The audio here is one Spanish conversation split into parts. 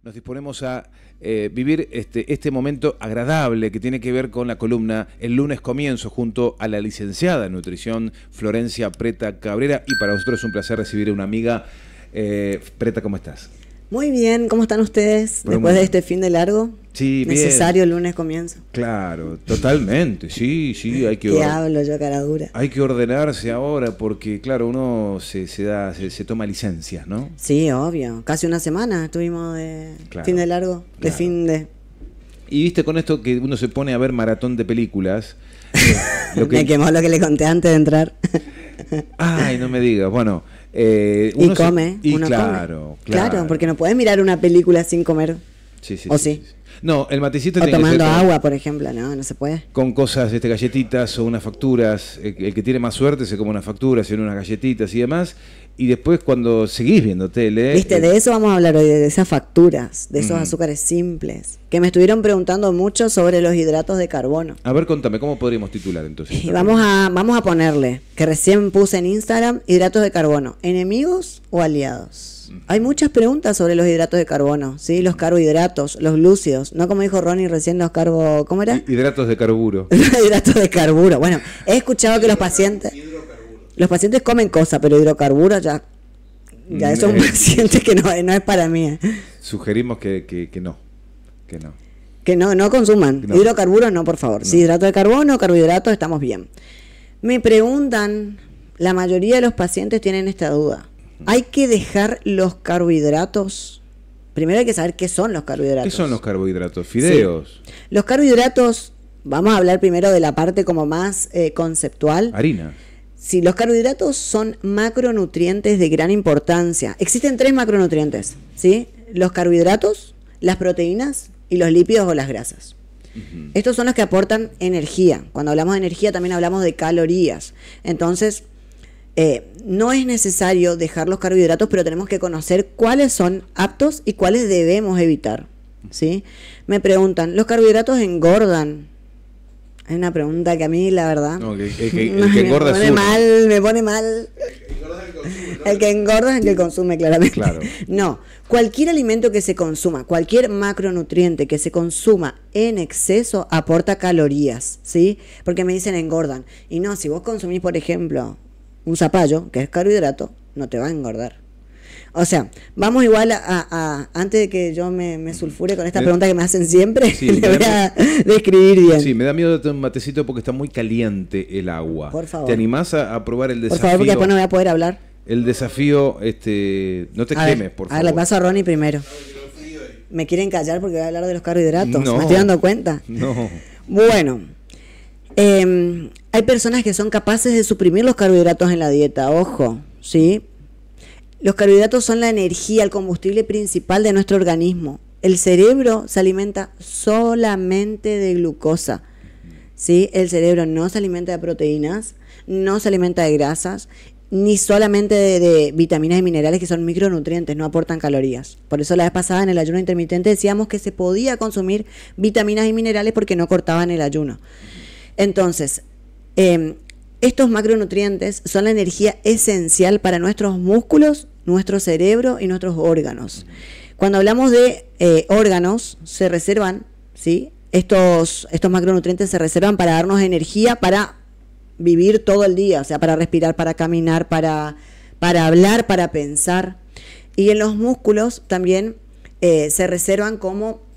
nos disponemos a vivir este momento agradable que tiene que ver con la columna El lunes comienzo, junto a la licenciada en nutrición Florencia Preta Cabrera, y para nosotros es un placer recibir a una amiga. Preta, ¿cómo estás? Muy bien, ¿cómo están ustedes? Después de este fin de largo. Sí, bien. Necesario el lunes comienzo. Claro, totalmente, sí, hay que... ¿Qué hablo yo, cara dura? Hay que ordenarse ahora porque, claro, uno se toma licencias, ¿no? Sí, obvio. Casi una semana estuvimos de fin de largo, de fin de... Y viste con esto que uno se pone a ver maratón de películas. Me quemó lo que le conté antes de entrar. Ay, no me digas, bueno... uno come. Claro, porque no puedes mirar una película sin comer. Sí. Sí. No, el matecito o tiene tomando que ser agua, por ejemplo, no se puede. Con cosas, galletitas o unas facturas. El que tiene más suerte se come unas facturas y unas galletitas y demás. Y después cuando seguís viendo tele... Viste, de eso vamos a hablar hoy, de esas facturas, de esos azúcares simples. Que me estuvieron preguntando mucho sobre los hidratos de carbono. A ver, contame, ¿cómo podríamos titular entonces? Y vamos a ponerle, que recién puse en Instagram, hidratos de carbono, ¿enemigos o aliados? Hay muchas preguntas sobre los hidratos de carbono, ¿sí? Los carbohidratos, los glúcidos, no como dijo Ronnie recién, los ¿cómo era? Hidratos de carburo. Hidratos de carburo. Bueno, he escuchado que los pacientes comen cosas, pero hidrocarburos ya eso es un paciente que no es para mí. Sugerimos que no. Que no consuman. No. Hidrocarburos no, por favor. No. Si hidrato de carbono, carbohidratos, estamos bien. Me preguntan, la mayoría de los pacientes tienen esta duda. ¿Hay que dejar los carbohidratos? Primero hay que saber qué son los carbohidratos. ¿Qué son los carbohidratos? Fideos. Sí. Los carbohidratos, vamos a hablar primero de la parte como más conceptual. Harina. Sí, los carbohidratos son macronutrientes de gran importancia. Existen 3 macronutrientes, ¿sí? Los carbohidratos, las proteínas y los lípidos o las grasas. Estos son los que aportan energía. Cuando hablamos de energía también hablamos de calorías. Entonces, no es necesario dejar los carbohidratos, pero tenemos que conocer cuáles son aptos y cuáles debemos evitar, ¿sí? Me preguntan, ¿los carbohidratos engordan? Es una pregunta que a mí, la verdad, no, el que engorda me pone mal. El que engorda es el que consume, claramente. Claro. No, cualquier alimento que se consuma, cualquier macronutriente que se consuma en exceso aporta calorías, ¿sí? Porque me dicen engordan. Y no, si vos consumís, por ejemplo, un zapallo, que es carbohidrato, no te va a engordar. O sea, vamos igual antes de que yo me sulfure con esta pregunta que me hacen siempre, sí, le voy a describir bien. Sí, me da miedo de tomar un matecito porque está muy caliente el agua. Por favor. ¿Te animás a probar el desafío? Por favor, porque después no voy a poder hablar. El desafío, no te quemes, por favor. A ver, le paso a Ronnie primero. ¿Me quieren callar porque voy a hablar de los carbohidratos? No. ¿Me estoy dando cuenta? No. Bueno, hay personas que son capaces de suprimir los carbohidratos en la dieta, ojo, ¿sí? Los carbohidratos son la energía, el combustible principal de nuestro organismo. El cerebro se alimenta solamente de glucosa, ¿sí? El cerebro no se alimenta de proteínas, no se alimenta de grasas, ni solamente de vitaminas y minerales, que son micronutrientes, no aportan calorías. Por eso la vez pasada en el ayuno intermitente decíamos que se podía consumir vitaminas y minerales porque no cortaban el ayuno. Entonces, estos macronutrientes son la energía esencial para nuestros músculos, nuestro cerebro y nuestros órganos. Cuando hablamos de órganos, se reservan, ¿sí? Estos macronutrientes se reservan para darnos energía para vivir todo el día, o sea, para respirar, para caminar, para hablar, para pensar. Y en los músculos también se reservan como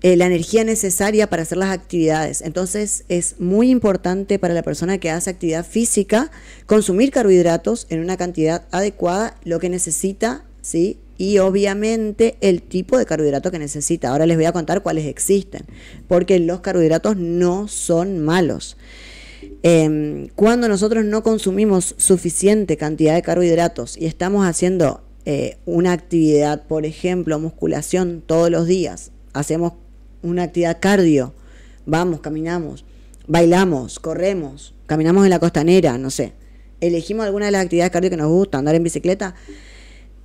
la energía necesaria para hacer las actividades. Entonces es muy importante para la persona que hace actividad física consumir carbohidratos en una cantidad adecuada, lo que necesita, ¿sí? Y obviamente el tipo de carbohidrato que necesita. Ahora les voy a contar cuáles existen, porque los carbohidratos no son malos. Cuando nosotros no consumimos suficiente cantidad de carbohidratos y estamos haciendo una actividad, por ejemplo, musculación todos los días, hacemos una actividad cardio, vamos, caminamos, bailamos, corremos, caminamos en la costanera, no sé, elegimos alguna de las actividades cardio que nos gusta, andar en bicicleta.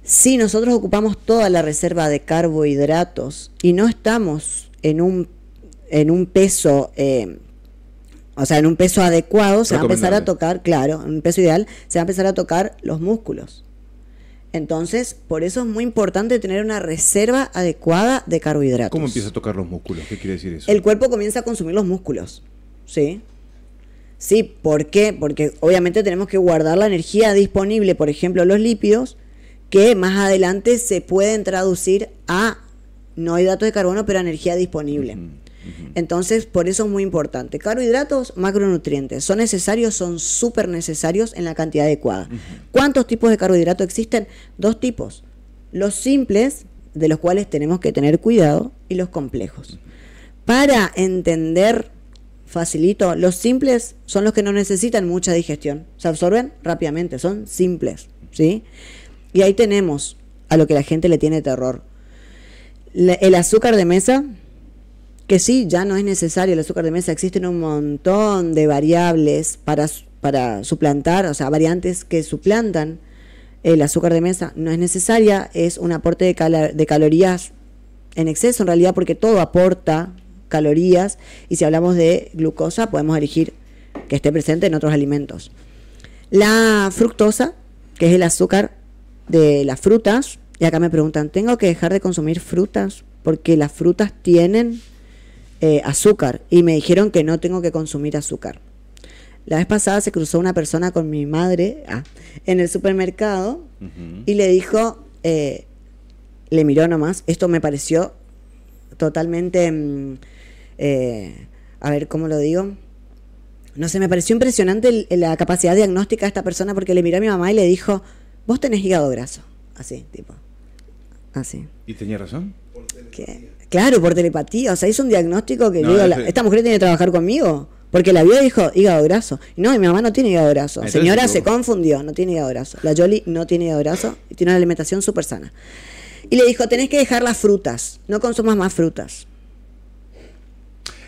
Si nosotros ocupamos toda la reserva de carbohidratos y no estamos en un peso, en un peso adecuado, se va a empezar a tocar, claro, en un peso ideal, se va a empezar a tocar los músculos. Entonces, por eso es muy importante tener una reserva adecuada de carbohidratos. ¿Cómo empieza a tocar los músculos? ¿Qué quiere decir eso? El cuerpo comienza a consumir los músculos, ¿sí? Sí, ¿por qué? Porque obviamente tenemos que guardar la energía disponible, por ejemplo, los lípidos, que más adelante se pueden traducir a no hidratos de carbono, pero a energía disponible. Entonces, por eso es muy importante. Carbohidratos, macronutrientes, ¿son necesarios? Son súper necesarios en la cantidad adecuada. ¿Cuántos tipos de carbohidratos existen? 2 tipos. Los simples, de los cuales tenemos que tener cuidado, y los complejos. Para entender, facilito, los simples son los que no necesitan mucha digestión. Se absorben rápidamente, son simples, ¿sí? Y ahí tenemos a lo que la gente le tiene terror. El azúcar de mesa, que sí, ya no es necesario el azúcar de mesa, existen un montón de variables para suplantar, o sea, variantes que suplantan el azúcar de mesa, no es necesaria, es un aporte de calorías en exceso en realidad, porque todo aporta calorías, y si hablamos de glucosa podemos elegir que esté presente en otros alimentos. La fructosa, que es el azúcar de las frutas, y acá me preguntan, ¿tengo que dejar de consumir frutas? Porque las frutas tienen azúcar, y me dijeron que no tengo que consumir azúcar. La vez pasada se cruzó una persona con mi madre en el supermercado y le dijo, le miró nomás, esto me pareció totalmente, a ver, ¿cómo lo digo? No sé, me pareció impresionante la capacidad diagnóstica de esta persona, porque le miró a mi mamá y le dijo, vos tenés hígado graso, así, tipo, así. ¿Y tenía razón? ¿Qué? Claro, por telepatía, o sea, hizo un diagnóstico que digo, esta mujer tiene que trabajar conmigo, porque la vio y dijo hígado graso. Y no, y mi mamá no tiene hígado graso. Entonces, señora, se confundió, no tiene hígado graso. La Yoli no tiene hígado graso y tiene una alimentación súper sana. Y le dijo, tenés que dejar las frutas, no consumas más frutas.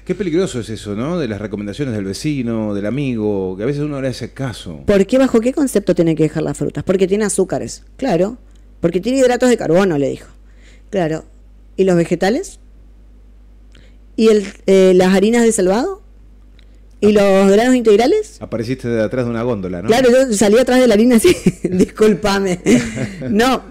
Qué peligroso es eso, ¿no? De las recomendaciones del vecino, del amigo, que a veces uno le hace caso. ¿Por qué? ¿Bajo qué concepto tiene que dejar las frutas? Porque tiene azúcares, claro. Porque tiene hidratos de carbono, le dijo. Claro. ¿Y los vegetales? ¿Y las harinas de salvado? ¿Y los granos integrales? Apareciste de atrás de una góndola, ¿no? Claro, yo salí atrás de la harina así, discúlpame. No,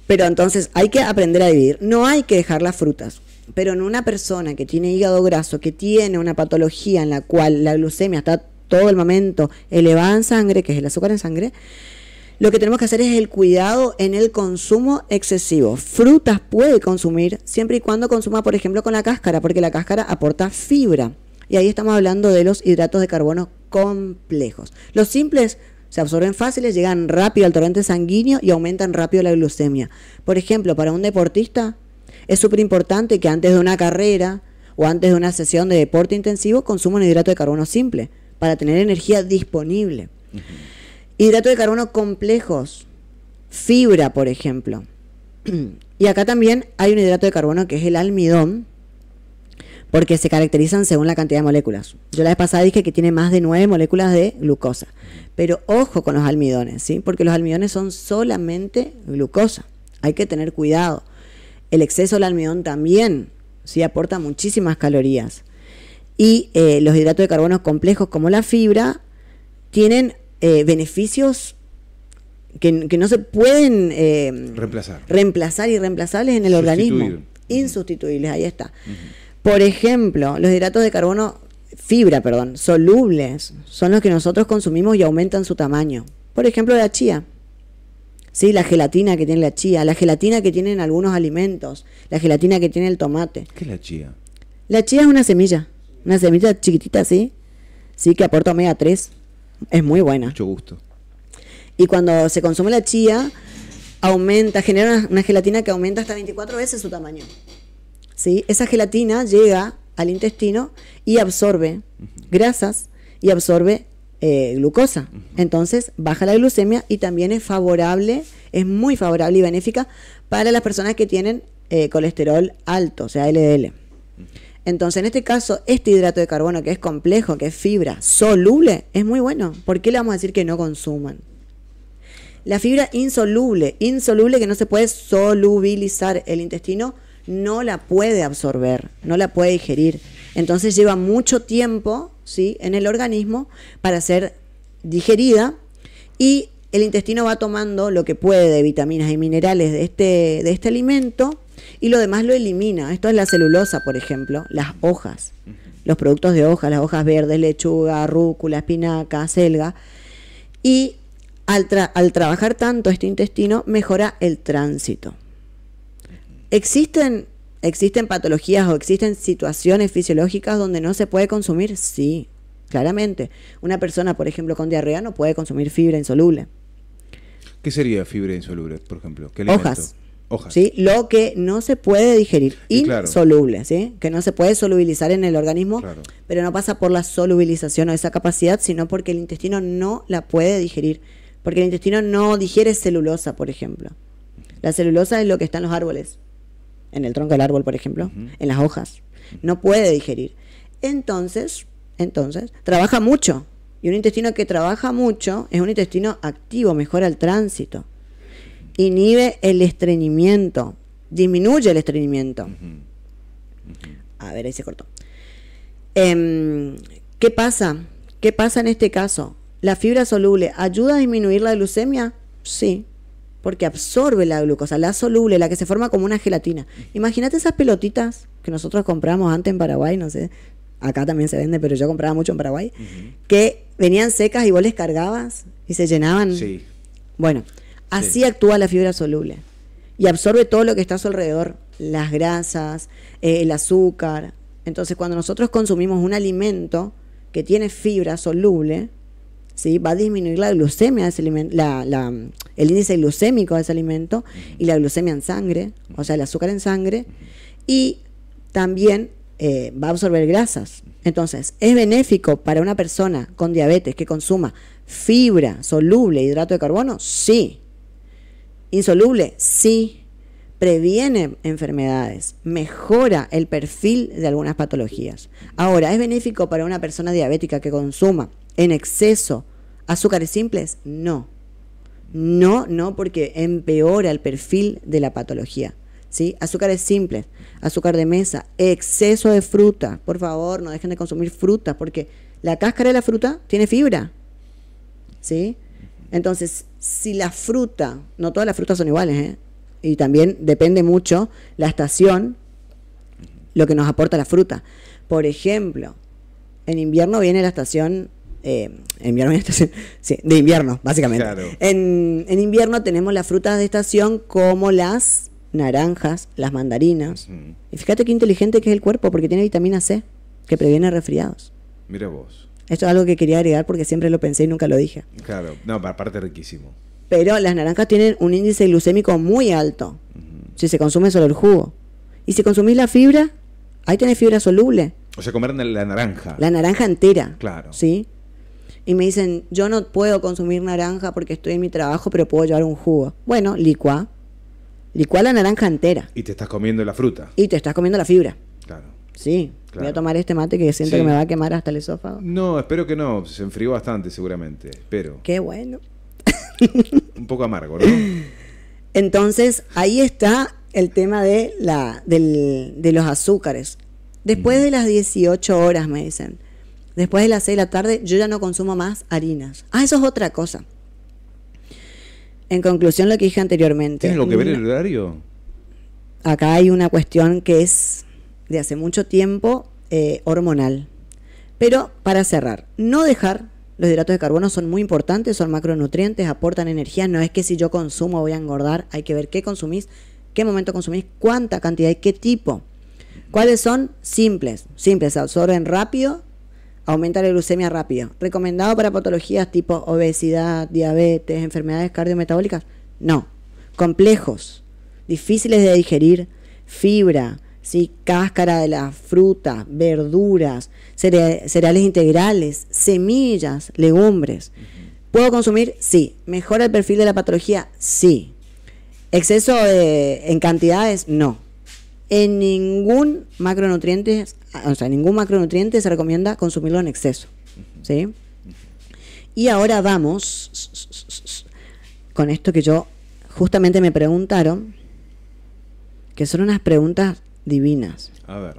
pero entonces hay que aprender a dividir. No hay que dejar las frutas. Pero en una persona que tiene hígado graso, que tiene una patología en la cual la glucemia está todo el momento elevada en sangre, que es el azúcar en sangre, lo que tenemos que hacer es el cuidado en el consumo excesivo. Frutas puede consumir siempre y cuando consuma, por ejemplo, con la cáscara, porque la cáscara aporta fibra. Y ahí estamos hablando de los hidratos de carbono complejos. Los simples se absorben fáciles, llegan rápido al torrente sanguíneo y aumentan rápido la glucemia. Por ejemplo, para un deportista es súper importante que antes de una carrera o antes de una sesión de deporte intensivo consuma un hidrato de carbono simple para tener energía disponible. Hidratos de carbono complejos, fibra, por ejemplo. Y acá también hay un hidrato de carbono que es el almidón, porque se caracterizan según la cantidad de moléculas. Yo la vez pasada dije que tiene más de 9 moléculas de glucosa. Pero ojo con los almidones, ¿sí? Porque los almidones son solamente glucosa. Hay que tener cuidado. El exceso del almidón también, ¿sí? Aporta muchísimas calorías. Y los hidratos de carbono complejos, como la fibra, tienen beneficios que no se pueden reemplazar y reemplazables en el organismo. Insustituibles, ahí está. Por ejemplo, los hidratos de carbono, solubles, son los que nosotros consumimos y aumentan su tamaño. Por ejemplo, la chía. Sí, la gelatina que tiene la chía, la gelatina que tienen algunos alimentos, la gelatina que tiene el tomate. ¿Qué es la chía? La chía es una semilla chiquitita así, sí, que aporta omega 3. Es muy buena. Mucho gusto. Y cuando se consume la chía, genera una gelatina que aumenta hasta 24 veces su tamaño. ¿Sí? Esa gelatina llega al intestino y absorbe grasas y absorbe glucosa. Entonces baja la glucemia y también es muy favorable y benéfica para las personas que tienen colesterol alto, o sea, LDL. Entonces, en este caso, este hidrato de carbono que es complejo, que es fibra soluble, es muy bueno. ¿Por qué le vamos a decir que no consuman? La fibra insoluble que no se puede solubilizar, el intestino no la puede absorber, no la puede digerir. Entonces lleva mucho tiempo, ¿sí?, en el organismo para ser digerida y el intestino va tomando lo que puede de vitaminas y minerales de este alimento y lo demás lo elimina. Esto es la celulosa, por ejemplo, las hojas, los productos de hojas, las hojas verdes, lechuga, rúcula, espinaca, acelga. Y al trabajar tanto este intestino, mejora el tránsito. ¿Existen patologías o existen situaciones fisiológicas donde no se puede consumir? Sí, claramente. Una persona, por ejemplo, con diarrea no puede consumir fibra insoluble. ¿Qué sería fibra insoluble, por ejemplo? ¿Qué alimento? Hojas. ¿Sí? Lo que no se puede digerir, insoluble, claro. ¿Sí? Que no se puede solubilizar en el organismo, claro. Pero no pasa por la solubilización o esa capacidad, sino porque el intestino no la puede digerir. Porque el intestino no digiere celulosa, por ejemplo. La celulosa es lo que está en los árboles, en el tronco del árbol, por ejemplo, en las hojas. No puede digerir. Entonces, trabaja mucho. Y un intestino que trabaja mucho es un intestino activo, mejora el tránsito, inhibe el estreñimiento, disminuye el estreñimiento. A ver, ahí se cortó. ¿Qué pasa? ¿Qué pasa en este caso? ¿La fibra soluble ayuda a disminuir la glucemia? Sí, porque absorbe la glucosa, la soluble, la que se forma como una gelatina. Imagínate esas pelotitas que nosotros compramos antes en Paraguay, no sé, acá también se vende, pero yo compraba mucho en Paraguay, que venían secas y vos les cargabas y se llenaban. Sí. Bueno, así actúa la fibra soluble y absorbe todo lo que está a su alrededor, las grasas, el azúcar. Entonces, cuando nosotros consumimos un alimento que tiene fibra soluble, ¿sí? Va a disminuir la glucemia de ese alimento, el índice glucémico de ese alimento y la glucemia en sangre, o sea, el azúcar en sangre, y también va a absorber grasas. Entonces, ¿es benéfico para una persona con diabetes que consuma fibra soluble, hidrato de carbono? Sí. ¿Insoluble? Sí. Previene enfermedades, mejora el perfil de algunas patologías. Ahora, ¿es benéfico para una persona diabética que consuma en exceso azúcares simples? No. No, porque empeora el perfil de la patología. ¿Sí? Azúcares simples, azúcar de mesa, exceso de fruta. Por favor, no dejen de consumir fruta, porque la cáscara de la fruta tiene fibra. ¿Sí? Entonces, si la fruta, no todas las frutas son iguales, y también depende mucho la estación, lo que nos aporta la fruta. Por ejemplo, en invierno viene la estación, de invierno, básicamente. Claro. En invierno tenemos las frutas de estación como las naranjas, las mandarinas. Y fíjate qué inteligente que es el cuerpo, porque tiene vitamina C, que previene resfriados. Mira vos. Esto es algo que quería agregar porque siempre lo pensé y nunca lo dije. Claro, no, aparte riquísimo. Pero las naranjas tienen un índice glucémico muy alto, si se consume solo el jugo. Y si consumís la fibra, ahí tenés fibra soluble. O sea, comer la naranja. La naranja entera. Claro. ¿Sí? Y me dicen, yo no puedo consumir naranja porque estoy en mi trabajo, pero puedo llevar un jugo. Bueno, licuá la naranja entera. Y te estás comiendo la fruta. Y te estás comiendo la fibra. Claro. Sí. Claro. Voy a tomar este mate que siento que me va a quemar hasta el esófago. No, espero que no. Se enfrió bastante seguramente. Espero. Qué bueno. Un poco amargo, ¿no? Entonces, ahí está el tema de los azúcares. Después de las 18 horas, me dicen, después de las 6 de la tarde, yo ya no consumo más harinas. Eso es otra cosa. En conclusión, lo que dije anteriormente. ¿Tiene algo que ver el horario? Acá hay una cuestión que es de hace mucho tiempo hormonal. Pero para cerrar, no dejar, los hidratos de carbono son muy importantes, son macronutrientes, aportan energía. No es que si yo consumo voy a engordar, hay que ver qué consumís, qué momento consumís, cuánta cantidad y qué tipo. ¿Cuáles son? Simples, se absorben rápido, aumenta la glucemia rápido. ¿Recomendado para patologías tipo obesidad, diabetes, enfermedades cardiometabólicas? No. Complejos, difíciles de digerir, fibra, ¿sí? Cáscara de la fruta, verduras, cereales integrales, semillas, legumbres. ¿Puedo consumir? Sí. ¿Mejora el perfil de la patología? Sí. ¿Exceso en cantidades? No. En ningún macronutriente se recomienda consumirlo en exceso. ¿Sí? Y ahora vamos con esto que justamente me preguntaron, que son unas preguntas divinas. A ver.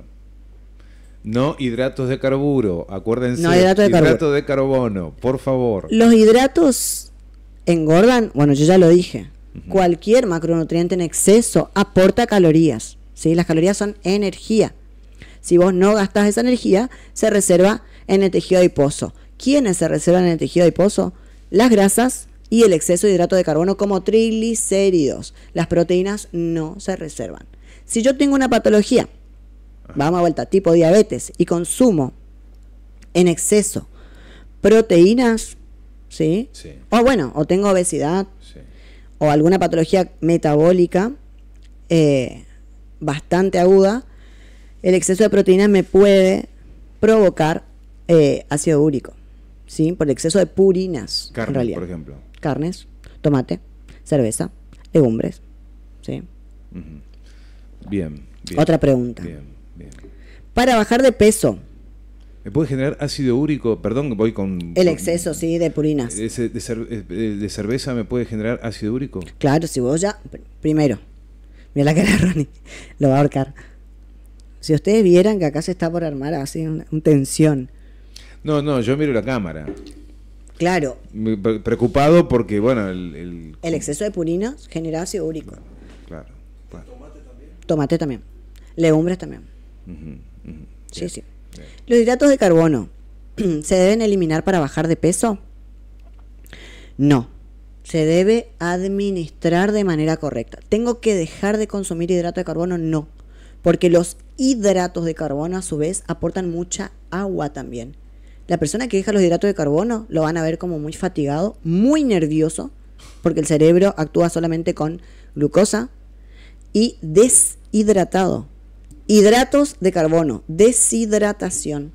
No hidratos de carburo, acuérdense. No hidrato de hidrato de carbono, por favor. Los hidratos engordan, bueno, yo ya lo dije. Cualquier macronutriente en exceso aporta calorías, ¿sí? Las calorías son energía. Si vos no gastás esa energía, se reserva en el tejido adiposo. ¿Quiénes se reservan en el tejido adiposo? Las grasas y el exceso de hidrato de carbono como triglicéridos. Las proteínas no se reservan. Si yo tengo una patología, vamos a vuelta, tipo diabetes, y consumo en exceso proteínas, ¿sí? Sí. O bueno, o tengo obesidad, Sí. o alguna patología metabólica bastante aguda, el exceso de proteínas me puede provocar ácido úrico, ¿sí? Por el exceso de purinas, en Carne, realidad. por ejemplo. Carnes, tomate, cerveza, legumbres, ¿sí? Bien, bien. Otra pregunta. Bien, bien. Para bajar de peso, ¿Me puede generar ácido úrico? Perdón, voy con... el exceso, sí, de purinas. De cerveza me puede generar ácido úrico? Claro, si vos ya... Primero, mira la cara de Ronnie, lo va a ahorcar. Si ustedes vieran que acá se está por armar así una tensión. No, yo miro la cámara. Claro, Preocupado porque, bueno, el el exceso de purinas genera ácido úrico. Claro. Bueno. Tomate también. Legumbres también. Ujú. Sí, Bien, sí. bien. ¿Los hidratos de carbono se deben eliminar para bajar de peso? No. Se debe administrar de manera correcta. ¿Tengo que dejar de consumir hidrato de carbono? No. Porque los hidratos de carbono a su vez aportan mucha agua también. La persona que deja los hidratos de carbono lo van a ver como muy fatigado, muy nervioso, porque el cerebro actúa solamente con glucosa y deshidratado. Hidratos de carbono, deshidratación.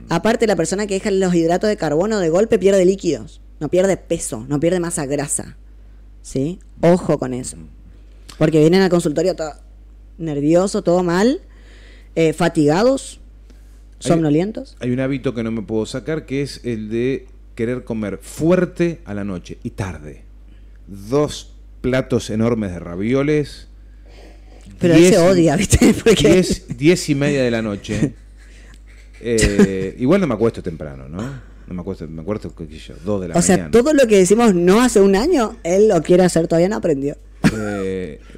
Aparte, la persona que deja los hidratos de carbono de golpe pierde líquidos, no pierde peso, no pierde masa grasa. ¿Sí? Ojo con eso. Porque vienen al consultorio todo nervioso, todo mal, fatigados, somnolientos. Hay un hábito que no me puedo sacar, que es el de querer comer fuerte a la noche y tarde. 2 platos enormes de ravioles. Pero él se odia, ¿viste? Porque 10:30 de la noche. Igual no me acuesto temprano, ¿no? No me acuesto, qué sé yo, 2 de la o sea, mañana. todo lo que decimos no hace un año, él lo quiere hacer, todavía no aprendió.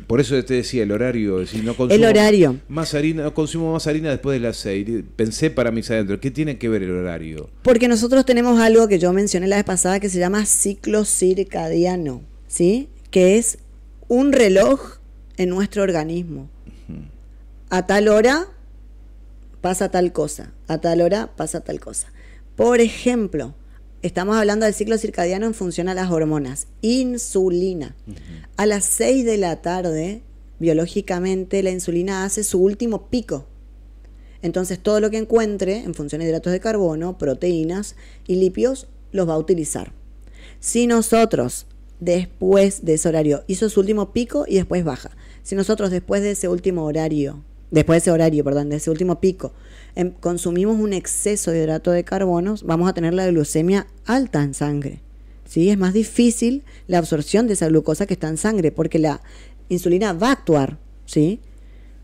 Por eso te decía el horario, es decir, no consumo El horario. más harina, no consumo más harina después de las 6. Pensé para mis adentro, ¿qué tiene que ver el horario? Porque nosotros tenemos algo que yo mencioné la vez pasada que se llama ciclo circadiano, ¿sí? Que es un reloj en nuestro organismo. A tal hora pasa tal cosa, a tal hora pasa tal cosa. Por ejemplo, estamos hablando del ciclo circadiano en función a las hormonas. Insulina. A las 6 de la tarde, biológicamente, la insulina hace su último pico. Entonces, todo lo que encuentre, en función de hidratos de carbono, proteínas y lípidos, los va a utilizar. Si nosotros, después de ese horario, hizo su último pico y después baja. Si nosotros, después de ese último pico, consumimos un exceso de hidrato de carbono, vamos a tener la glucemia alta en sangre. ¿Sí? Es más difícil la absorción de esa glucosa que está en sangre, porque la insulina va a actuar, ¿sí?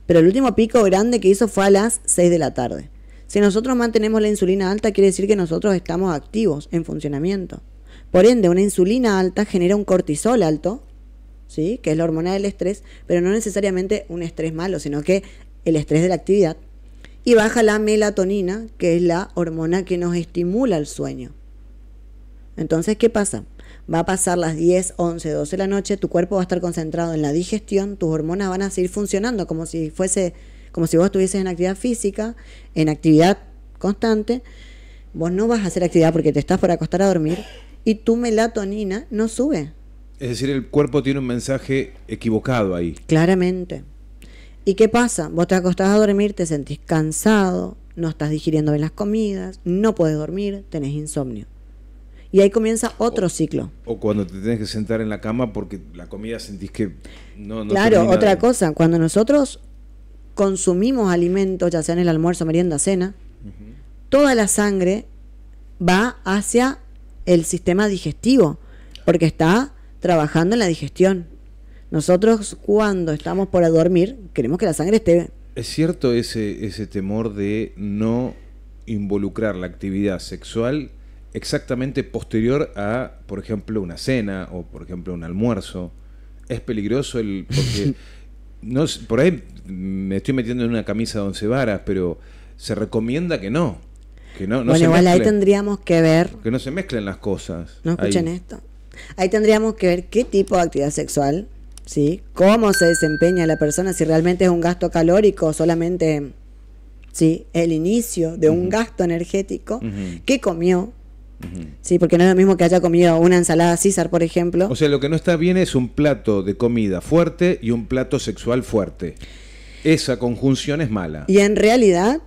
Pero el último pico grande que hizo fue a las 6 de la tarde. Si nosotros mantenemos la insulina alta, quiere decir que nosotros estamos activos en funcionamiento. Por ende, una insulina alta genera un cortisol alto, ¿sí? Que es la hormona del estrés, pero no necesariamente un estrés malo, sino que el estrés de la actividad. Y baja la melatonina, que es la hormona que nos estimula el sueño. Entonces, ¿qué pasa? Va a pasar las 10, 11, 12 de la noche, tu cuerpo va a estar concentrado en la digestión, tus hormonas van a seguir funcionando como si vos estuvieses en actividad física, en actividad constante. Vos no vas a hacer actividad porque te estás por acostar a dormir y tu melatonina no sube. Es decir, el cuerpo tiene un mensaje equivocado ahí. Claramente. ¿Y qué pasa? Vos te acostás a dormir, te sentís cansado, no estás digiriendo bien las comidas, no podés dormir, tenés insomnio. Y ahí comienza otro ciclo. O cuando te tenés que sentar en la cama porque la comida sentís que no Claro, otra cosa, cuando nosotros consumimos alimentos, ya sea en el almuerzo, merienda, cena, toda la sangre va hacia el sistema digestivo, porque está trabajando en la digestión. Nosotros cuando estamos por dormir queremos que la sangre esté... ¿Es cierto ese temor de no involucrar la actividad sexual exactamente posterior a, por ejemplo, una cena o, por ejemplo, un almuerzo. Es peligroso porque no, por ahí me estoy metiendo en una camisa de 11 varas, pero se recomienda que no. Que no bueno, se igual mezclen, ahí tendríamos que ver. que no se mezclen las cosas. No escuchen ahí. esto. Ahí tendríamos que ver qué tipo de actividad sexual, ¿sí? Cómo se desempeña la persona, si realmente es un gasto calórico o solamente, ¿sí?, el inicio de un gasto energético. ¿Qué comió? Sí, porque no es lo mismo que haya comido una ensalada César, por ejemplo. O sea, lo que no está bien es un plato de comida fuerte y un plato sexual fuerte. Esa conjunción es mala. Y en realidad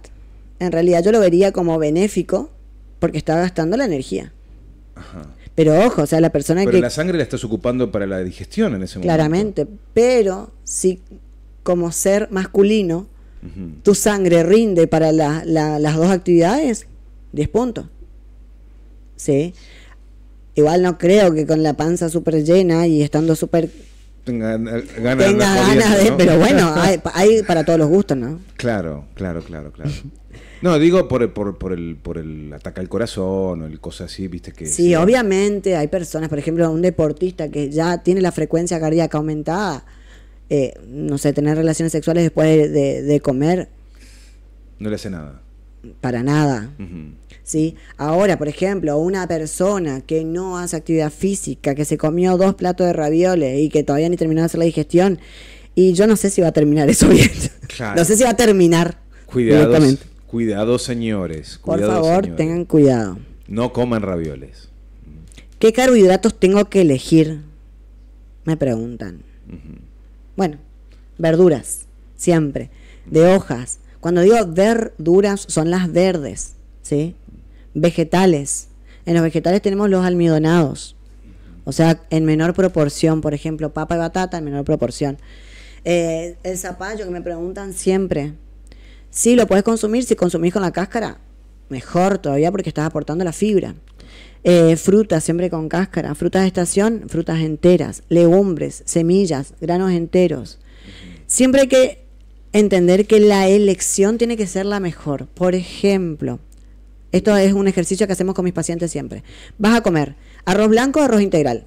yo lo vería como benéfico porque está gastando la energía. Ajá. Pero ojo, o sea, la persona Pero que... la sangre la estás ocupando para la digestión en ese momento. Claramente, pero si como ser masculino tu sangre rinde para las dos actividades, 10 puntos. ¿Sí? Igual no creo que con la panza súper llena y estando súper... Tenga ganas de... ¿no? Pero bueno, hay para todos los gustos, ¿no? Claro. No, digo por el ataque al corazón o el cosa así, viste que... Sí, obviamente hay personas, por ejemplo, un deportista que ya tiene la frecuencia cardíaca aumentada, no sé, tener relaciones sexuales después de comer... No le hace nada. Para nada. ¿Sí? Ahora, por ejemplo, una persona que no hace actividad física, que se comió 2 platos de ravioles y que todavía ni terminó de hacer la digestión, y yo no sé si va a terminar eso bien. Claro. No sé si va a terminar. Cuidado, señores. Por favor, señores. tengan cuidado. No coman ravioles. ¿Qué carbohidratos tengo que elegir? Me preguntan. Bueno, verduras, siempre. De hojas. Cuando digo verduras, son las verdes, ¿sí? Vegetales. En los vegetales tenemos los almidonados. O sea, en menor proporción. Por ejemplo, papa y batata en menor proporción. El zapallo, que me preguntan siempre. Sí, lo puedes consumir. Si consumís con la cáscara, mejor todavía porque estás aportando la fibra. Frutas, siempre con cáscara. Frutas de estación, frutas enteras. Legumbres, semillas, granos enteros. Siempre hay que entender que la elección tiene que ser la mejor. Por ejemplo, esto es un ejercicio que hacemos con mis pacientes siempre. Vas a comer arroz blanco o arroz integral.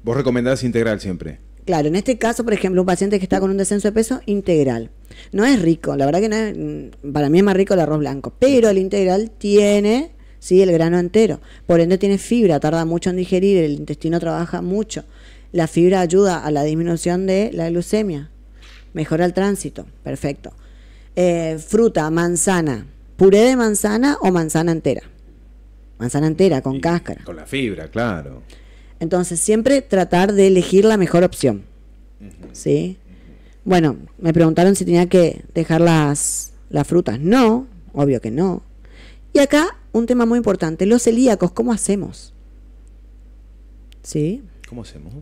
¿Vos recomendás integral siempre? Claro, en este caso, por ejemplo, un paciente que está con un descenso de peso, integral. No es rico, la verdad que no es, para mí es más rico el arroz blanco, pero el integral tiene, sí, el grano entero. Por ende tiene fibra, tarda mucho en digerir, el intestino trabaja mucho. La fibra ayuda a la disminución de la glucemia. Mejora el tránsito, perfecto. Fruta, manzana, puré de manzana o manzana entera. Manzana entera, con cáscara. Con la fibra, claro. Entonces, siempre tratar de elegir la mejor opción. ¿Sí? Bueno, me preguntaron si tenía que dejar las frutas. No, obvio que no. Y acá, un tema muy importante, los celíacos, ¿cómo hacemos? ¿Sí? ¿Cómo hacemos?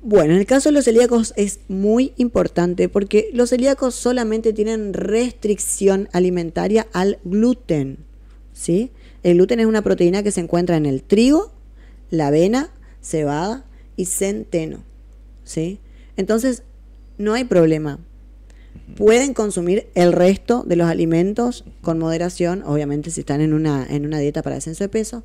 Bueno, en el caso de los celíacos es muy importante porque los celíacos solamente tienen restricción alimentaria al gluten, ¿sí? El gluten es una proteína que se encuentra en el trigo, la avena, cebada y centeno, ¿sí? Entonces, no hay problema. Pueden consumir el resto de los alimentos con moderación, obviamente si están en una dieta para descenso de peso.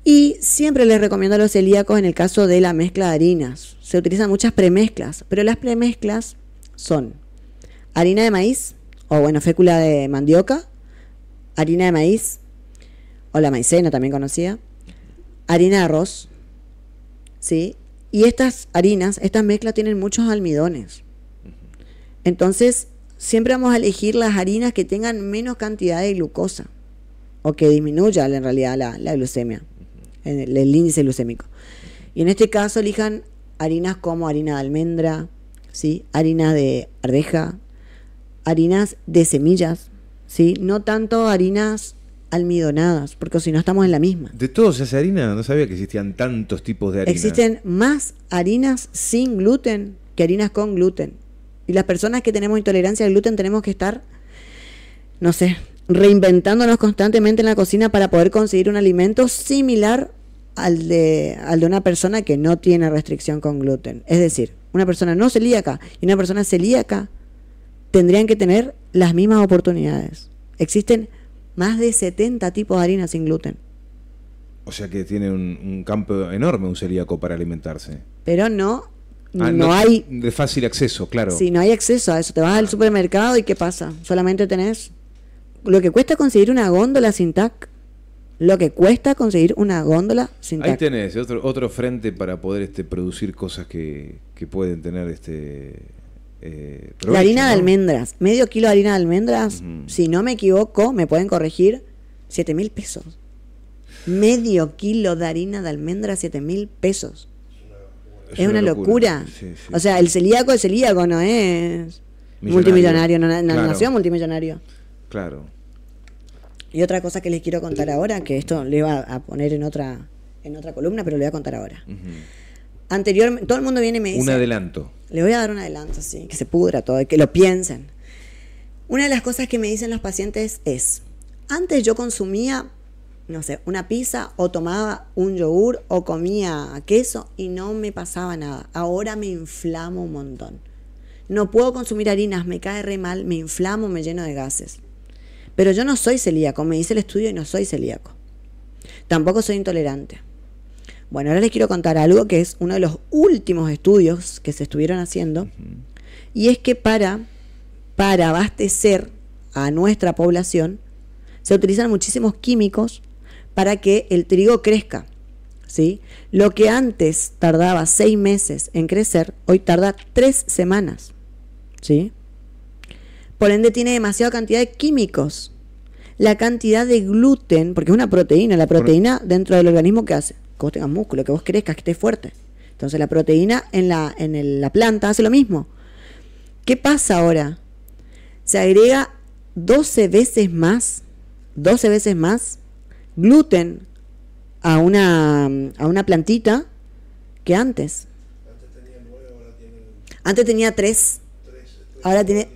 Y siempre les recomiendo a los celíacos en el caso de la mezcla de harinas. Se utilizan muchas premezclas, pero las premezclas son harina de maíz, o bueno, fécula de mandioca, harina de maíz, o la maicena también conocida, harina de arroz, ¿sí? Y estas harinas, estas mezclas tienen muchos almidones. Entonces, siempre vamos a elegir las harinas que tengan menos cantidad de glucosa, o que disminuya en realidad la glucemia, el índice glucémico. Y en este caso elijan harinas como harina de almendra, ¿sí? Harina de arveja, harinas de semillas, ¿sí? No tanto harinas almidonadas, porque si no estamos en la misma. ¿De todo se hace harina? No sabía que existían tantos tipos de harina. Existen más harinas sin gluten que harinas con gluten. Y las personas que tenemos intolerancia al gluten tenemos que estar, no sé, reinventándonos constantemente en la cocina para poder conseguir un alimento similar al de una persona que no tiene restricción con gluten. Es decir, una persona no celíaca y una persona celíaca tendrían que tener las mismas oportunidades. Existen más de 70 tipos de harina sin gluten. O sea que tiene un campo enorme un celíaco para alimentarse. Pero no hay... De fácil acceso, claro. Sí, no hay acceso a eso. Te vas al supermercado y ¿qué pasa? Solamente tenés lo que cuesta conseguir una góndola sin TAC. Lo que cuesta conseguir una góndola sin TAC. Ahí tenés otro frente para poder producir cosas que pueden tener provecho, la harina de ¿no? almendras, medio kilo de harina de almendras, si no me equivoco, me pueden corregir, 7.000 pesos. Medio kilo de harina de almendras, 7.000 pesos. Es una locura. Sí, sí. O sea, el celíaco no es multimillonario, nació multimillonario. Claro. Y otra cosa que les quiero contar ahora, que esto le iba a poner en otra columna, pero le voy a contar ahora. Anteriormente, todo el mundo viene y me dice... Un adelanto. Le voy a dar un adelanto, sí, que se pudra todo, que lo piensen. Una de las cosas que me dicen los pacientes es, antes yo consumía, no sé, una pizza o tomaba un yogur o comía queso y no me pasaba nada. Ahora me inflamo un montón. No puedo consumir harinas, me cae re mal, me inflamo, me lleno de gases. Pero yo no soy celíaco, me dice el estudio y no soy celíaco. Tampoco soy intolerante. Bueno, ahora les quiero contar algo que es uno de los últimos estudios que se estuvieron haciendo, y es que para abastecer a nuestra población se utilizan muchísimos químicos para que el trigo crezca, ¿sí? Lo que antes tardaba 6 meses en crecer, hoy tarda 3 semanas, ¿sí? Por ende tiene demasiada cantidad de químicos. La cantidad de gluten, porque es una proteína, la proteína dentro del organismo, ¿qué hace? Que vos tengas músculo, que vos crezcas, que estés fuerte. Entonces la proteína en la planta hace lo mismo. ¿Qué pasa ahora? Se agrega 12 veces más gluten a una plantita que antes. Antes tenía 3. Ahora tiene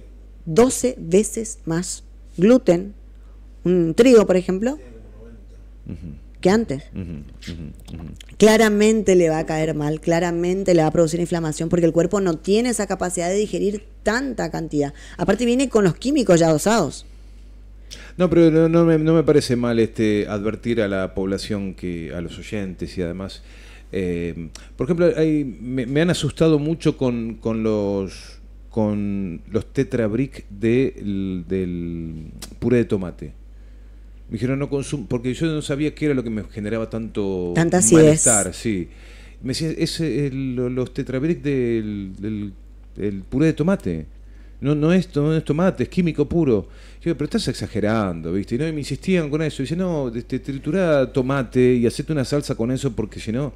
12 veces más gluten. Un trigo, por ejemplo, que antes. Claramente le va a caer mal, claramente le va a producir inflamación, porque el cuerpo no tiene esa capacidad de digerir tanta cantidad. Aparte viene con los químicos ya dosados. No, pero no me parece mal advertir a la población, a los oyentes y además, por ejemplo, me han asustado mucho con los Tetra Brick del puré de tomate. Me dijeron no consumo, porque yo no sabía qué era lo que me generaba tanta malestar. Sí. Me decían, los Tetra Brick del puré de tomate. No es tomate, es químico puro. Yo digo, pero estás exagerando, ¿viste? Y me insistían con eso. Dice, no, triturá tomate y hacete una salsa con eso, porque si no...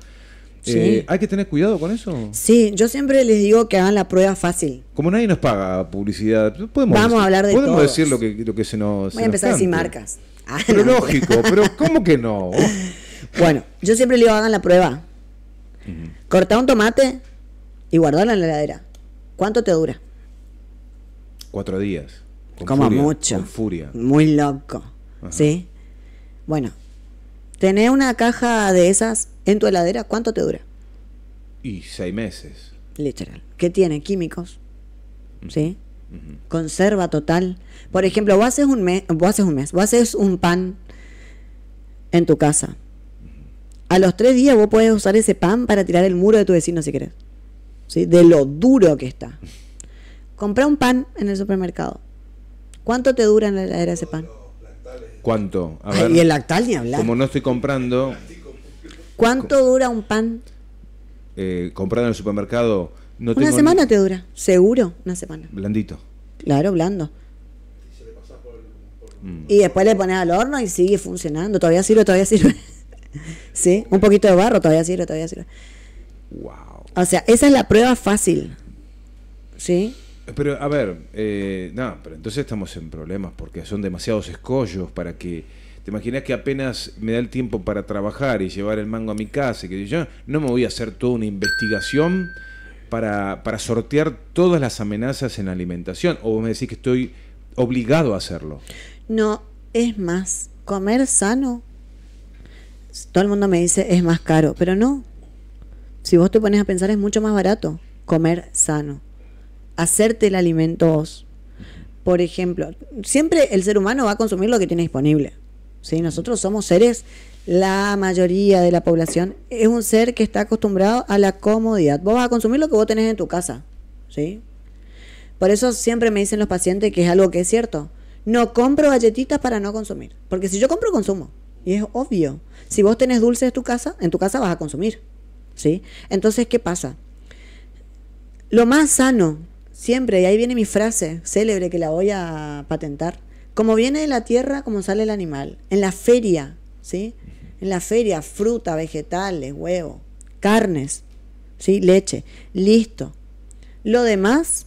Sí. ¿Hay que tener cuidado con eso? Sí, yo siempre les digo que hagan la prueba fácil. Como nadie nos paga publicidad, vamos a hablar de todo. Podemos decir lo que se nos... Voy a empezar a decir marcas. Pero no. Lógico, pero ¿cómo que no? Bueno, yo siempre le digo, hagan la prueba. Cortá un tomate y guardarlo en la heladera. ¿Cuánto te dura? 4 días. Como mucho. Con furia. Muy loco. Ajá. ¿Sí? Bueno, tener una caja de esas en tu heladera, ¿cuánto te dura? Y 6 meses. Literal. ¿Qué tiene? Químicos. ¿Sí? Conserva total. Por ejemplo, vos haces un pan en tu casa. A los 3 días vos podés usar ese pan para tirar el muro de tu vecino si querés. ¿Sí? De lo duro que está. Comprá un pan en el supermercado. ¿Cuánto te dura en la heladera ese pan? ¿Cuánto? A ver, y el lactal ni hablar. Como no estoy comprando... ¿Cuánto dura un pan? Comprado en el supermercado... Una semana te dura, seguro, una semana. Blandito. Claro, blando. Y después le pones al horno y sigue funcionando. Todavía sirve. Sí, un poquito de barro, todavía sirve. Wow. O sea, esa es la prueba fácil. ¿Sí? Pero, a ver, pero entonces estamos en problemas porque son demasiados escollos para que... ¿Te imaginas que apenas me da el tiempo para trabajar y llevar el mango a mi casa? Y que yo no me voy a hacer toda una investigación para sortear todas las amenazas en la alimentación. ¿O vos me decís que estoy obligado a hacerlo? No, es más, comer sano, todo el mundo me dice es más caro, pero no. Si vos te pones a pensar, es mucho más barato comer sano. Hacerte el alimento vos. por ejemplo, siempre el ser humano va a consumir lo que tiene disponible. ¿Sí? Nosotros somos seres, la mayoría de la población es un ser que está acostumbrado a la comodidad. Vos vas a consumir lo que vos tenés en tu casa. ¿Sí? Por eso siempre me dicen los pacientes que es algo que es cierto. No compro galletitas para no consumir. Porque si yo compro, consumo. Y es obvio. Si vos tenés dulces en tu casa vas a consumir. ¿Sí? Entonces, ¿qué pasa? Lo más sano, siempre, y ahí viene mi frase célebre que la voy a patentar. Como viene de la tierra, como sale el animal. En la feria, ¿sí? En la feria, fruta, vegetales, huevo, carnes, ¿sí? Leche. Listo. Lo demás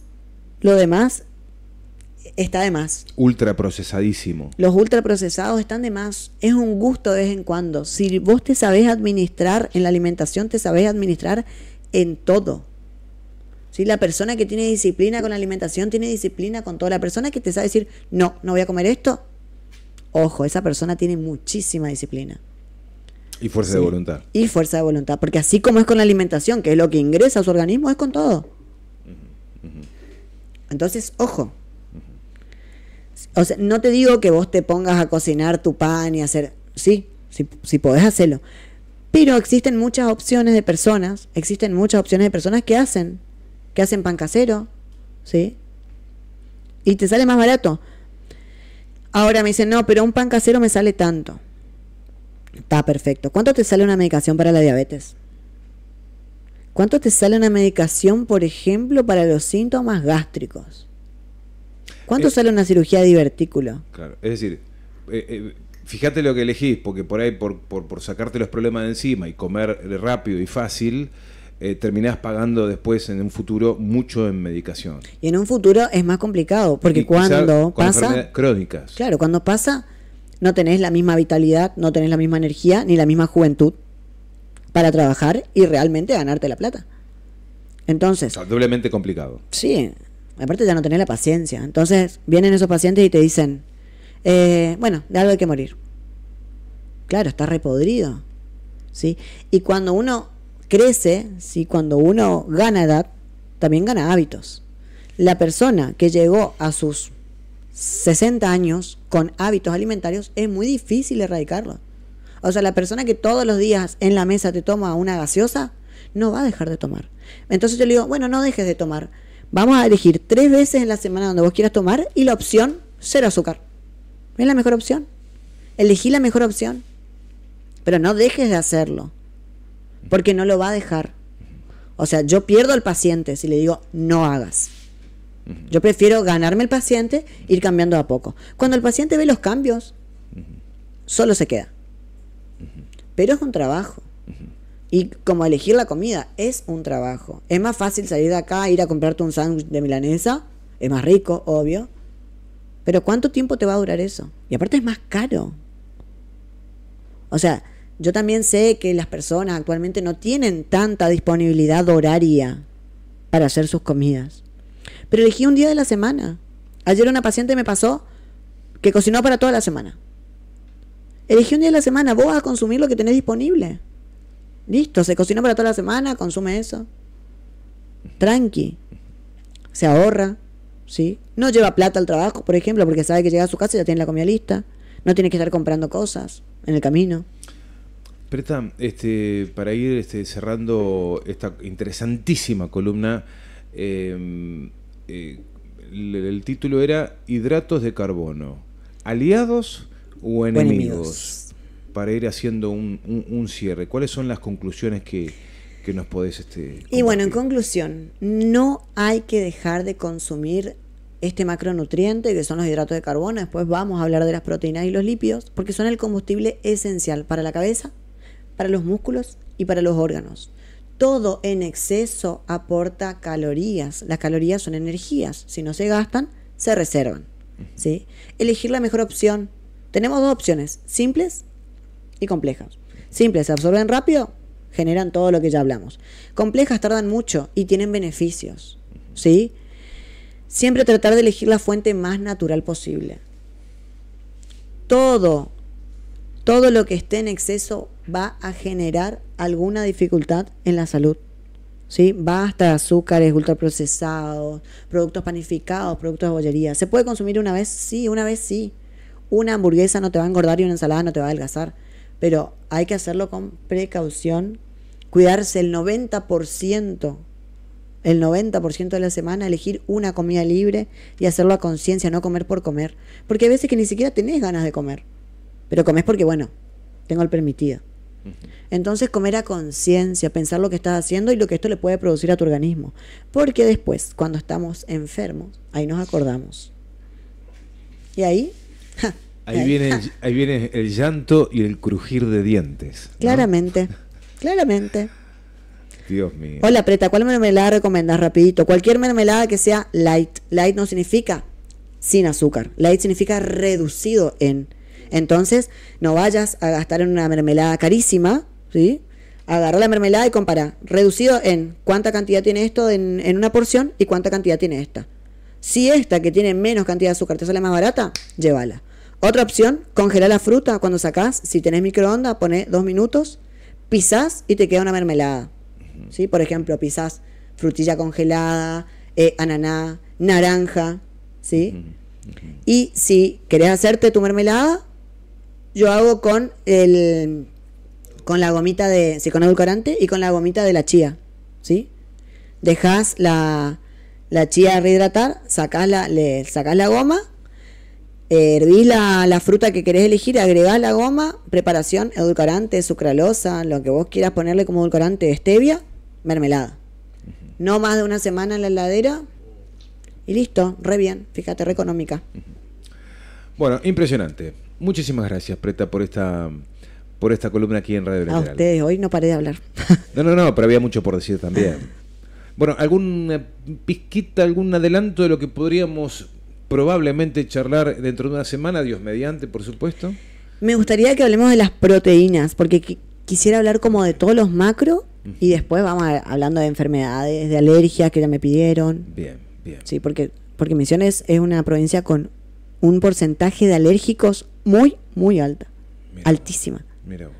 está de más. Ultraprocesadísimo. Los ultraprocesados están de más. Es un gusto de vez en cuando. Si vos te sabés administrar en la alimentación, te sabés administrar en todo. ¿Sí? La persona que tiene disciplina con la alimentación tiene disciplina con todo. La persona que te sabe decir, no voy a comer esto, ojo, esa persona tiene muchísima disciplina. Y fuerza de voluntad. Y fuerza de voluntad. Porque así como es con la alimentación, que es lo que ingresa a su organismo, es con todo. Entonces, ojo. O sea, no te digo que vos te pongas a cocinar tu pan y hacer... Sí podés hacerlo. Pero existen muchas opciones de personas que hacen pan casero, ¿sí? Y te sale más barato. Ahora me dicen, no, pero un pan casero me sale tanto. Está perfecto. ¿Cuánto te sale una medicación para la diabetes? ¿Cuánto te sale una medicación, por ejemplo, para los síntomas gástricos? ¿Cuánto sale una cirugía de divertículo? Claro, es decir, fíjate lo que elegís, porque por ahí, por sacarte los problemas de encima y comer rápido y fácil, terminás pagando después en un futuro mucho en medicación. Y en un futuro es más complicado, porque cuando pasa... enfermedades crónicas. Claro, cuando pasa, no tenés la misma vitalidad, no tenés la misma energía, ni la misma juventud para trabajar y realmente ganarte la plata. Entonces... O sea, doblemente complicado. Sí, aparte ya no tenés la paciencia. Entonces vienen esos pacientes y te dicen, bueno, de algo hay que morir. Claro, está repodrido. ¿Sí? Y cuando uno crece, ¿sí? Cuando uno gana edad, también gana hábitos. La persona que llegó a sus 60 años con hábitos alimentarios es muy difícil erradicarlo. O sea, la persona que todos los días en la mesa te toma una gaseosa, no va a dejar de tomar. Entonces yo le digo, bueno, no dejes de tomar. Vamos a elegir 3 veces en la semana donde vos quieras tomar y la opción, 0 azúcar. Es la mejor opción. Elegí la mejor opción. Pero no dejes de hacerlo. Porque no lo va a dejar. O sea, yo pierdo al paciente si le digo, no hagas. Yo prefiero ganarme el paciente, ir cambiando a poco. Cuando el paciente ve los cambios, solo se queda. Pero es un trabajo. Y como elegir la comida, es un trabajo. Es más fácil salir de acá, ir a comprarte un sándwich de milanesa. Es más rico, obvio. Pero ¿cuánto tiempo te va a durar eso? Y aparte es más caro. O sea, yo también sé que las personas actualmente no tienen tanta disponibilidad horaria para hacer sus comidas. Pero elegí un día de la semana. Ayer una paciente me pasó que cocinó para toda la semana. Elegí un día de la semana, vos vas a consumir lo que tenés disponible. Listo, se cocinó para toda la semana, consume eso. Tranqui. Se ahorra, ¿sí? No lleva plata al trabajo, por ejemplo, porque sabe que llega a su casa y ya tiene la comida lista. No tiene que estar comprando cosas en el camino. Preta, para ir cerrando esta interesantísima columna, el título era ¿Hidratos de carbono? ¿Aliados o enemigos? Para ir haciendo un cierre. ¿Cuáles son las conclusiones que nos podés compartir? Y bueno, en conclusión, no hay que dejar de consumir este macronutriente que son los hidratos de carbono. Después vamos a hablar de las proteínas y los lípidos, porque son el combustible esencial para la cabeza, para los músculos y para los órganos. Todo en exceso aporta calorías. Las calorías son energías. Si no se gastan, se reservan. ¿Sí? Elegir la mejor opción. Tenemos 2 opciones, simples y complejas. Simples, se absorben rápido, generan todo lo que ya hablamos. Complejas tardan mucho y tienen beneficios. ¿Sí? Siempre tratar de elegir la fuente más natural posible. Todo lo que esté en exceso va a generar alguna dificultad en la salud. ¿sí? Basta de azúcares ultraprocesados, productos panificados, productos de bollería. ¿Se puede consumir una vez? Sí, una vez sí. Una hamburguesa no te va a engordar y una ensalada no te va a adelgazar. Pero hay que hacerlo con precaución, cuidarse el 90% de la semana, elegir una comida libre y hacerlo a conciencia, no comer por comer. Porque hay veces que ni siquiera tenés ganas de comer, pero comés porque, bueno, tengo el permitido. Entonces, comer a conciencia, pensar lo que estás haciendo y lo que esto le puede producir a tu organismo. Porque después, cuando estamos enfermos, ahí nos acordamos. Y ahí... Ahí viene el llanto y el crujir de dientes, ¿no? Claramente, claramente. Dios mío. Hola, Preta, ¿cuál mermelada recomendás? Rapidito. Cualquier mermelada que sea light. Light no significa sin azúcar. Light significa reducido en. Entonces, no vayas a gastar en una mermelada carísima, ¿sí? Agarra la mermelada y compara. Reducido en cuánta cantidad tiene esto en una porción y cuánta cantidad tiene esta. Si esta que tiene menos cantidad de azúcar te sale más barata, llévala. Otra opción, congelar la fruta cuando sacás. Si tenés microondas, poné 2 minutos, pisás y te queda una mermelada. ¿Sí? Por ejemplo, pisás frutilla congelada, ananá, naranja, ¿sí? Y si querés hacerte tu mermelada, yo hago con la gomita con edulcorante y con la gomita de la chía, ¿sí? Dejás la chía rehidratar, sacás la goma, hervís la fruta que querés elegir, agregás la goma, preparación, edulcorante, sucralosa, lo que vos quieras ponerle como edulcorante, stevia, mermelada. No más de una semana en la heladera y listo, re bien, fíjate, re económica. Bueno, impresionante. Muchísimas gracias, Preta, por esta columna aquí en Radio Lateral. A ustedes, hoy no paré de hablar. No, pero había mucho por decir también. Bueno, ¿alguna pizquita, algún adelanto de lo que podríamos probablemente charlar dentro de una semana? Dios mediante, por supuesto. Me gustaría que hablemos de las proteínas, porque quisiera hablar como de todos los macros y después vamos hablando de enfermedades, de alergias que ya me pidieron. Bien. Sí, porque Misiones es una provincia con un porcentaje de alérgicos muy, muy alta. Altísima. Mira vos.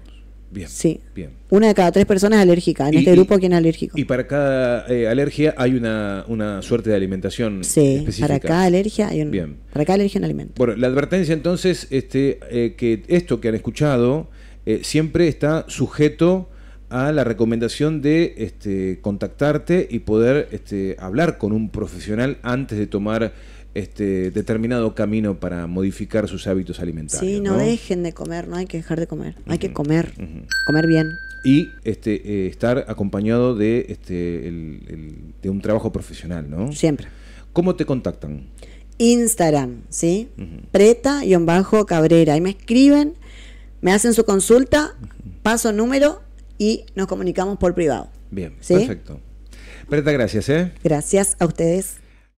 Bien. Sí. Bien. Una de cada 3 personas es alérgica. En este grupo, ¿quién es alérgico? Y para cada alergia hay una suerte de alimentación específica. Para cada alergia hay Bien. Para cada alergia un alimento. Bueno, la advertencia entonces, que esto que han escuchado siempre está sujeto a la recomendación de contactarte y poder hablar con un profesional antes de tomar determinado camino para modificar sus hábitos alimentarios. Sí, no dejen de comer, no hay que dejar de comer, hay que comer, comer bien. Y estar acompañado de de un trabajo profesional, ¿no? Siempre. ¿Cómo te contactan? Instagram, ¿sí? Preta-Cabrera. Ahí me escriben, me hacen su consulta, paso número y nos comunicamos por privado. Bien, ¿sí? Perfecto. Preta, gracias, Gracias a ustedes.